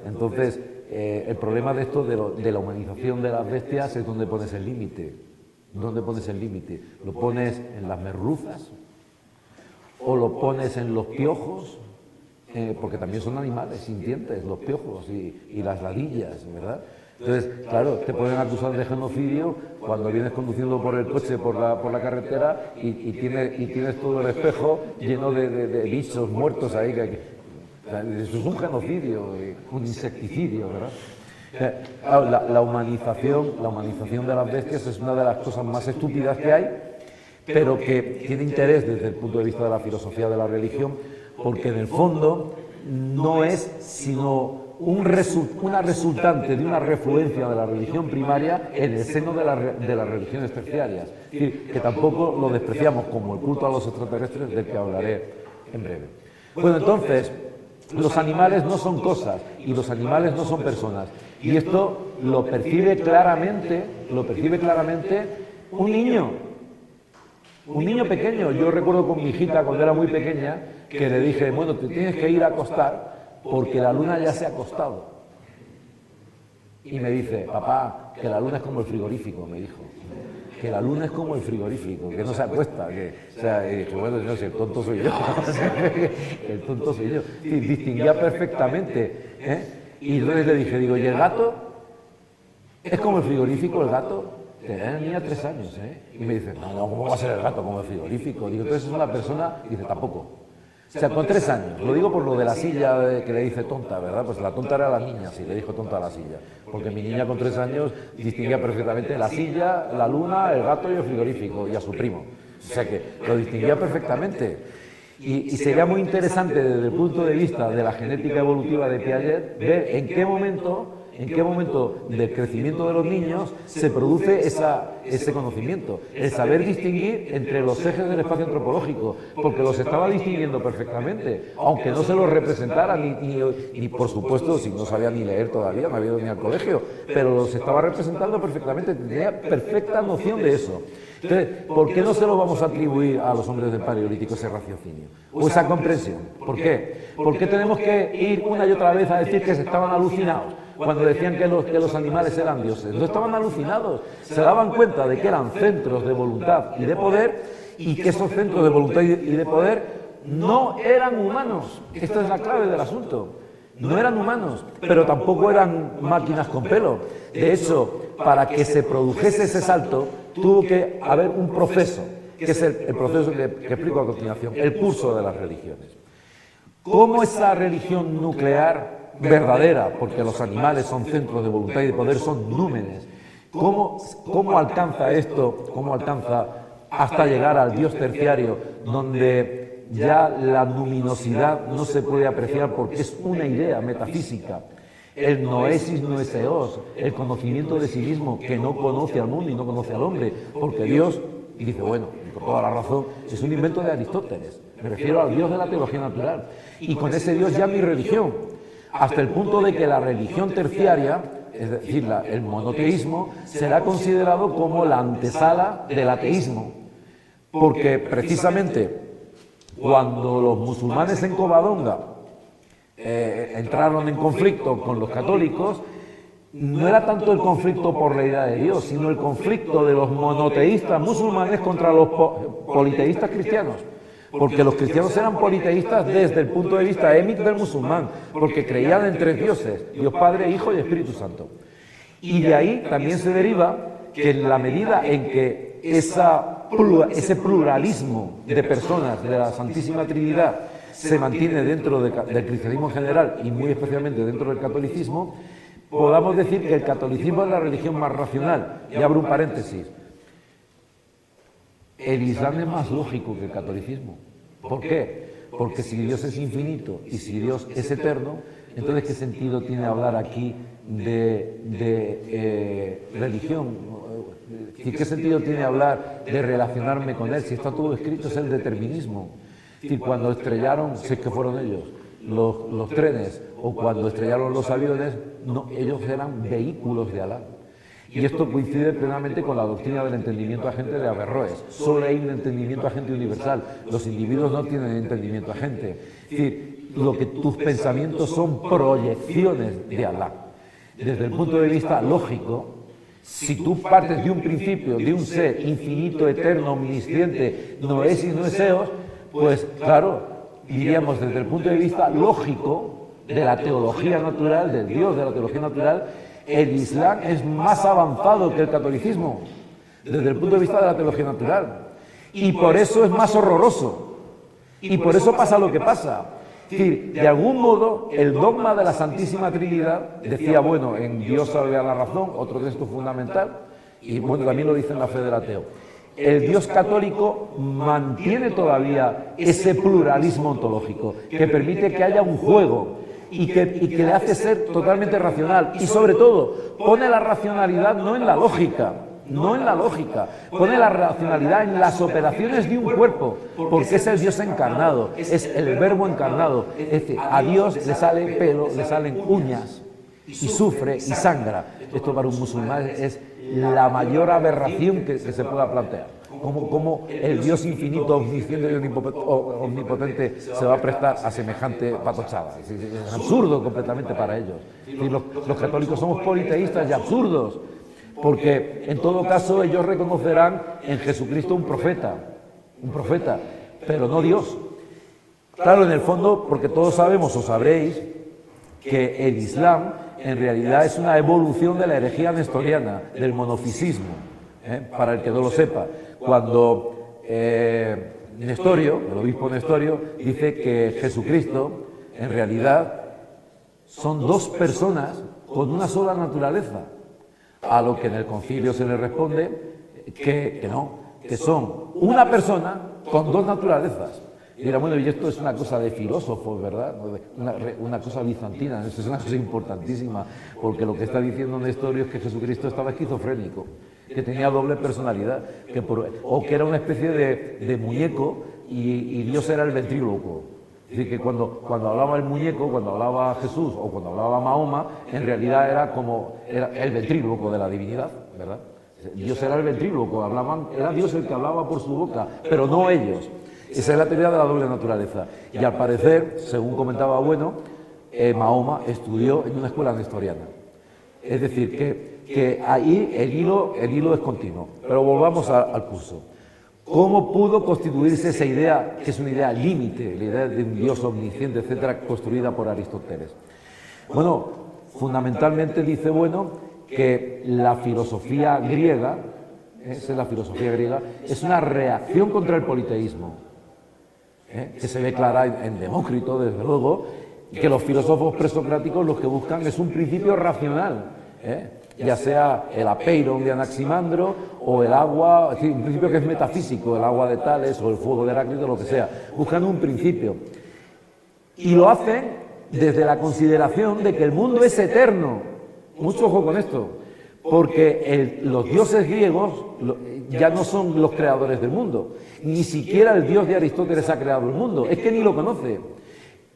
Entonces, el problema de esto, de la humanización de las bestias, es donde pones el límite. ¿Dónde pones el límite? ¿Lo pones en las merluzas? ¿O lo pones en los piojos? Porque también son animales sintientes, los piojos y las ladillas, ¿verdad? Entonces, claro, te pueden acusar de genocidio cuando vienes conduciendo por el coche, por la carretera y tienes todo el espejo lleno de bichos muertos ahí. Eso es un genocidio, un insecticidio, ¿verdad? Claro, la humanización de las bestias es una de las cosas más estúpidas que hay, pero que tiene interés desde el punto de vista de la filosofía de la religión, porque en el fondo no es sino una resultante de una refluencia de la religión primaria en el seno de las religiones terciarias. Es decir, que tampoco lo despreciamos como el culto a los extraterrestres, del que hablaré en breve. Bueno, entonces, los animales no son cosas y los animales no son personas. Y esto lo percibe claramente un niño. Un niño pequeño. Yo recuerdo con mi hijita cuando era muy pequeña que le dije, bueno, te tienes que ir a acostar porque la luna ya se ha acostado. Y me dice, papá, que la luna es como el frigorífico, me dijo. Que la luna es como el frigorífico, que no se acuesta. O sea, y dije, bueno, no sé, el tonto soy yo. El tonto soy yo. Y distinguía perfectamente. Y entonces le dije, digo, ¿y el gato? ¿Es como el frigorífico el gato? Tenía la niña 3 años, Y me dice, no, ¿cómo va a ser el gato como el frigorífico? Digo, entonces es una persona, y dice, tampoco. O sea, con 3 años. Lo digo por lo de la silla que le dice tonta, ¿verdad? Pues la tonta era la niña, sí, le dijo tonta a la silla. Porque mi niña con 3 años distinguía perfectamente la silla, la luna, el gato y el frigorífico, y a su primo. O sea que lo distinguía perfectamente. Y sería muy interesante desde el punto de vista de la genética evolutiva de Piaget ver en qué momento del crecimiento de los niños se produce ese conocimiento, el saber distinguir entre los ejes del espacio antropológico, porque los estaba distinguiendo perfectamente, aunque no se los representara, ni por supuesto, si no sabía ni leer todavía, no había ido ni al colegio, pero los estaba representando perfectamente, tenía perfecta noción de eso. Entonces, ¿por qué no se lo vamos a atribuir a los hombres del Paleolítico ese raciocinio o esa comprensión? ¿Por qué? ¿Por qué tenemos que ir una y otra vez a decir que se estaban alucinados cuando decían que los animales eran dioses? No estaban alucinados, se daban cuenta de que eran centros de voluntad y de poder y que esos centros de voluntad y de poder no eran humanos. Esta es la clave del asunto. No eran humanos, pero tampoco eran máquinas con pelo. De hecho, para que se produjese ese salto, tuvo que haber un proceso, que es el proceso que explico a continuación, el curso de las religiones. ¿Cómo esa religión nuclear verdadera, porque los animales son centros de voluntad y de poder, son númenes, cómo alcanza esto, cómo alcanza hasta llegar al Dios terciario, donde ya la luminosidad no se puede apreciar porque es una idea metafísica? El noesis noeseos, el conocimiento de sí mismo que no conoce al mundo y no conoce al hombre, porque Dios, y dice, bueno, y con toda la razón, es un invento de Aristóteles, me refiero al Dios de la teología natural, y con ese Dios ya mi religión, hasta el punto de que la religión terciaria, es decir, el monoteísmo, será considerado como la antesala del ateísmo, porque precisamente cuando los musulmanes en Covadonga entraron en conflicto con los católicos, no era tanto el conflicto por la idea de Dios, sino el conflicto de los monoteístas musulmanes contra los politeístas cristianos, porque los cristianos eran politeístas desde el punto de vista émit del musulmán, porque creían en 3 dioses, Dios Padre, Hijo y Espíritu Santo. Y de ahí también se deriva que en la medida en que ese pluralismo de personas de la Santísima Trinidad se mantiene dentro del cristianismo en general y muy especialmente dentro del catolicismo, podamos decir que el catolicismo es la religión más racional. Y abro un paréntesis. El Islam es más lógico que el catolicismo. ¿Por qué? Porque si Dios es infinito y si Dios es eterno, entonces ¿qué sentido tiene hablar aquí de religión? ¿Qué sentido tiene hablar de relacionarme con Él? Si está todo escrito, es el determinismo. Es decir, cuando estrellaron, sé que fueron ellos, los trenes, o cuando estrellaron los aviones, no, ellos eran vehículos de Alá. Y esto coincide plenamente con la doctrina del entendimiento agente de Averroes. Solo hay un entendimiento agente universal. Los individuos no tienen entendimiento agente. Es decir, lo que tus pensamientos son proyecciones de Alá. Desde el punto de vista lógico, si tú partes de un principio, de un ser infinito, eterno, omnisciente, no es y no es eos, pues claro, diríamos desde el punto de vista lógico de la teología natural, del Dios de la teología natural, el Islam es más avanzado que el catolicismo, desde el punto de vista de la teología natural. Y por eso es más horroroso. Y por eso pasa lo que pasa. Es decir, de algún modo, el dogma de la Santísima Trinidad decía, bueno, en Dios salve a la razón, otro texto fundamental, y bueno, también lo dice en la fe del ateo. El Dios católico mantiene todavía ese pluralismo ontológico, que permite que haya un juego y que le hace ser totalmente racional. Y sobre todo, pone la racionalidad no en la lógica, pone la racionalidad en las operaciones de un cuerpo, porque es el Dios encarnado, es el verbo encarnado. Es decir, a Dios le sale pelo, le salen uñas, y sufre y sangra. Esto para un musulmán es la mayor aberración que se pueda plantear. ¿Cómo el Dios infinito, omnisciente y omnipotente se va a prestar a semejante patochada? Es absurdo completamente para ellos. Los católicos somos politeístas y absurdos, porque en todo caso ellos reconocerán en Jesucristo un profeta, pero no Dios. Claro, en el fondo, porque todos sabemos o sabréis que el Islam en realidad es una evolución de la herejía nestoriana, del monofisismo, para el que no lo sepa. Cuando Nestorio, el obispo Nestorio, dice que Jesucristo en realidad son dos personas con una sola naturaleza, a lo que en el concilio se le responde que no, que son una persona con dos naturalezas. Y dirá, bueno, y esto es una cosa de filósofos, ¿verdad? Una cosa bizantina, esto es una cosa importantísima, porque lo que está diciendo Nestorio es que Jesucristo estaba esquizofrénico, que tenía doble personalidad, o que era una especie de muñeco y Dios era el ventrílocuo. Es decir, que cuando hablaba el muñeco, cuando hablaba Jesús o cuando hablaba Mahoma, en realidad era el ventrílocuo de la divinidad, ¿verdad? Dios era el ventrílocuo, era Dios el que hablaba por su boca, pero no ellos. Esa es la teoría de la doble naturaleza. Y al parecer, según comentaba Bueno, Mahoma estudió en una escuela nestoriana. Es decir, que ahí el hilo es continuo. Pero volvamos al curso. ¿Cómo pudo constituirse esa idea, que es una idea límite, la idea de un Dios omnisciente, etcétera, construida por Aristóteles? Bueno, fundamentalmente dice Bueno que la filosofía griega, esa es la filosofía griega, es una reacción contra el politeísmo, que se ve clara en Demócrito, desde luego, que los filósofos presocráticos lo que buscan es un principio racional, ya sea el apeiron de Anaximandro o el agua, es decir, un principio que es metafísico, el agua de Tales o el fuego de Heráclito, lo que sea, buscan un principio. Y lo hacen desde la consideración de que el mundo es eterno. Mucho ojo con esto, porque los dioses griegos ya no son los creadores del mundo, ni siquiera el Dios de Aristóteles ha creado el mundo, es que ni lo conoce.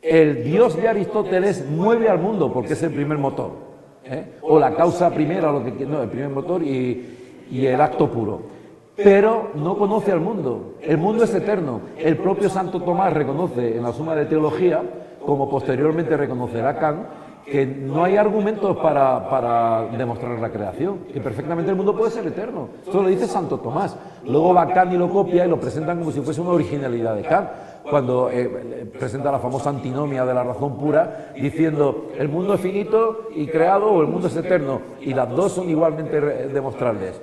El Dios de Aristóteles mueve al mundo porque es el primer motor, o la causa primera, el primer motor y el acto puro. Pero no conoce al mundo, el mundo es eterno. El propio Santo Tomás reconoce en la Suma de Teología, como posteriormente reconocerá Kant, que no hay argumentos para demostrar la creación, que perfectamente el mundo puede ser eterno. Esto lo dice Santo Tomás. Luego va Kant y lo copia y lo presentan como si fuese una originalidad de Kant, cuando presenta la famosa antinomia de la razón pura, diciendo el mundo es finito y creado o el mundo es eterno, y las dos son igualmente demostrables.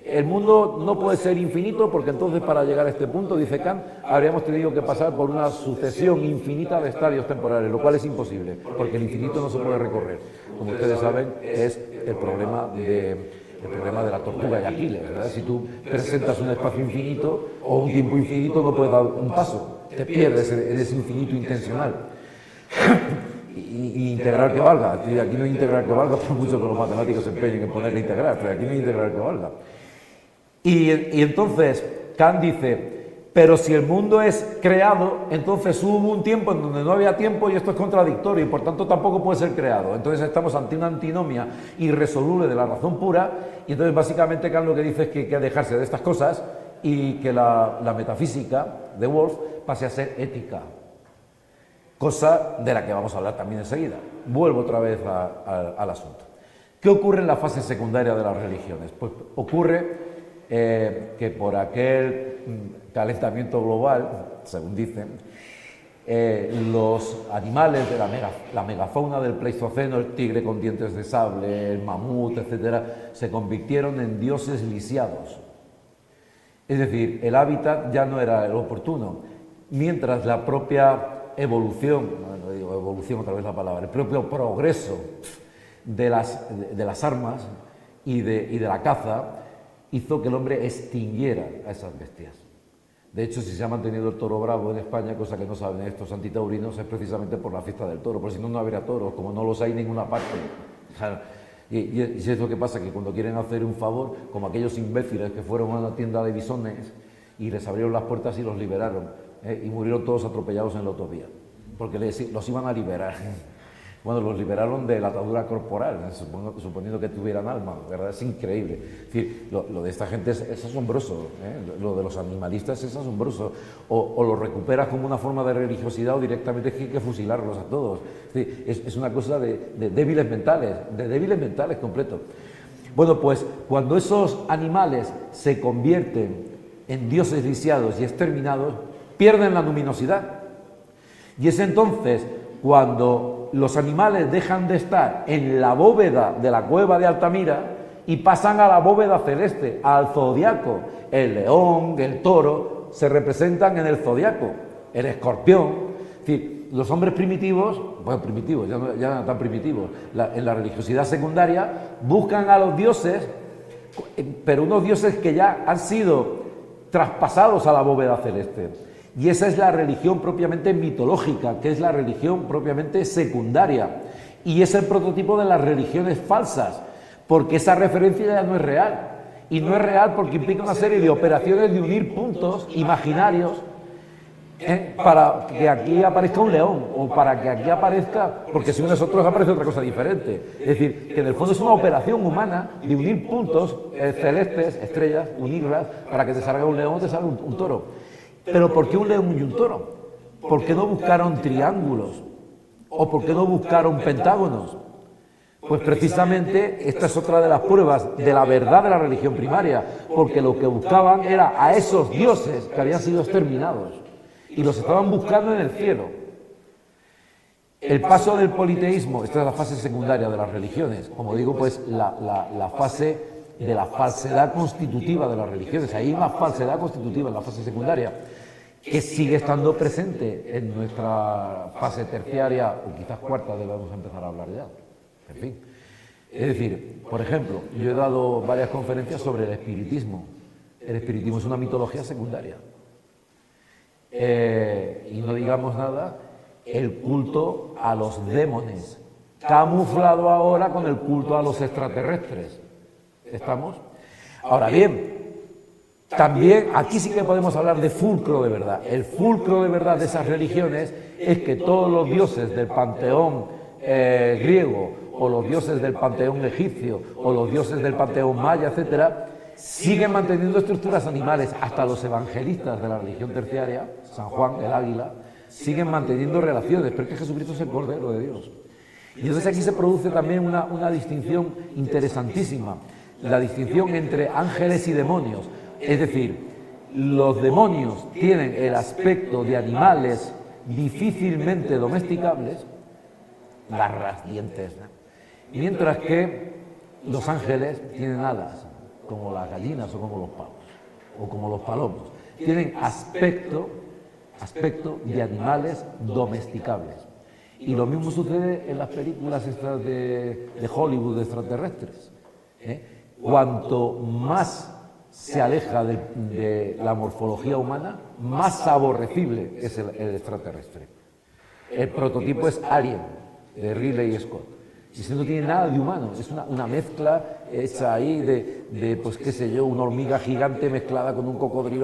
El mundo no puede ser infinito porque entonces para llegar a este punto, dice Kant, habríamos tenido que pasar por una sucesión infinita de estadios temporales, lo cual es imposible, porque el infinito no se puede recorrer. Como ustedes saben, es el problema de la tortuga de Aquiles, ¿verdad? Si tú presentas un espacio infinito o un tiempo infinito, no puedes dar un paso, te pierdes en ese infinito intencional. Y integral que valga, aquí no hay integral que valga, por mucho que los matemáticos se empeñen en ponerle integral, pero aquí no hay integral que valga. Y entonces Kant dice, pero si el mundo es creado, entonces hubo un tiempo en donde no había tiempo y esto es contradictorio y por tanto tampoco puede ser creado. Entonces estamos ante una antinomia irresoluble de la razón pura y entonces básicamente Kant lo que dice es que hay que dejarse de estas cosas y que la metafísica de Wolff pase a ser ética. cosa de la que vamos a hablar también enseguida. Vuelvo otra vez al asunto. ¿Qué ocurre en la fase secundaria de las religiones? Pues ocurre que por aquel calentamiento global, según dicen, los animales de la megafauna del Pleistoceno, el tigre con dientes de sable, el mamut, etcétera, se convirtieron en dioses lisiados. Es decir, el hábitat ya no era el oportuno, mientras la propia evolución, no digo evolución otra vez la palabra, el propio progreso de las armas y de la caza hizo que el hombre extinguiera a esas bestias. De hecho, si se ha mantenido el toro bravo en España, cosa que no saben estos antitaurinos, es precisamente por la fiesta del toro, porque si no, no habría toros, como no los hay en ninguna parte. O sea, y es lo que pasa, que cuando quieren hacer un favor, como aquellos imbéciles que fueron a una tienda de bisones y les abrieron las puertas y los liberaron, y murieron todos atropellados en la autovía, porque los iban a liberar. Bueno, los liberaron de la atadura corporal, suponiendo que tuvieran alma, ¿verdad? Es increíble. Es decir, lo de esta gente es asombroso, ¿eh? Lo de los animalistas es asombroso. O lo recuperas como una forma de religiosidad o directamente hay que fusilarlos a todos. Es decir, es una cosa de débiles mentales completo. Bueno, pues cuando esos animales se convierten en dioses lisiados y exterminados, pierden la luminosidad. Y es entonces cuando los animales dejan de estar en la bóveda de la cueva de Altamira y pasan a la bóveda celeste, al zodiaco. El león, el toro, se representan en el zodiaco, el escorpión. Es decir, los hombres primitivos, bueno, primitivos, ya no tan primitivos, en la religiosidad secundaria, buscan a los dioses, pero unos dioses que ya han sido traspasados a la bóveda celeste. Y esa es la religión propiamente mitológica, que es la religión propiamente secundaria. Y es el prototipo de las religiones falsas, porque esa referencia ya no es real. Y no es real porque implica una serie de operaciones de unir puntos imaginarios para que aquí aparezca un león, o para que aquí aparezca, porque si uno es otro aparece otra cosa diferente. Es decir, que en el fondo es una operación humana de unir puntos celestes, estrellas, unirlas, para que te salga un león o te salga un toro. Pero ¿por qué un león y un toro? ¿Por qué no buscaron triángulos? ¿O por qué no buscaron pentágonos? Pues precisamente esta es otra de las pruebas de la verdad de la religión primaria, porque lo que buscaban era a esos dioses que habían sido exterminados y los estaban buscando en el cielo. El paso del politeísmo, esta es la fase secundaria de las religiones, como digo, pues la fase de la falsedad constitutiva de las religiones. Hay una falsedad constitutiva en la fase secundaria que sigue estando presente en nuestra fase terciaria, o quizás cuarta debemos empezar a hablar ya. En fin. Es decir, por ejemplo, yo he dado varias conferencias sobre el espiritismo. El espiritismo es una mitología secundaria. Y no digamos nada, el culto a los demones, camuflado ahora con el culto a los extraterrestres. ¿Estamos? Ahora bien, también aquí sí que podemos hablar de fulcro de verdad. El fulcro de verdad de esas religiones es que todos los dioses del panteón griego, o los dioses del panteón egipcio, o los dioses del panteón maya, etcétera, siguen manteniendo estructuras animales. Hasta los evangelistas de la religión terciaria, San Juan, el águila, siguen manteniendo relaciones, pero es que Jesucristo es el Cordero de Dios. Y entonces aquí se produce también una distinción interesantísima, la distinción entre ángeles y demonios. Es decir, los demonios tienen el aspecto de animales difícilmente domesticables, garras, dientes, ¿no? Mientras que los ángeles tienen alas, como las gallinas o como los pavos, o como los palomos. Tienen aspecto de animales domesticables. Y lo mismo sucede en las películas estas de Hollywood de extraterrestres. Cuanto más se aleja de la morfología humana, más aborrecible es el extraterrestre. El prototipo es Alien, de Ridley Scott. Y eso no tiene nada de humano, es una mezcla hecha ahí de pues qué sé yo, una hormiga gigante mezclada con un cocodrilo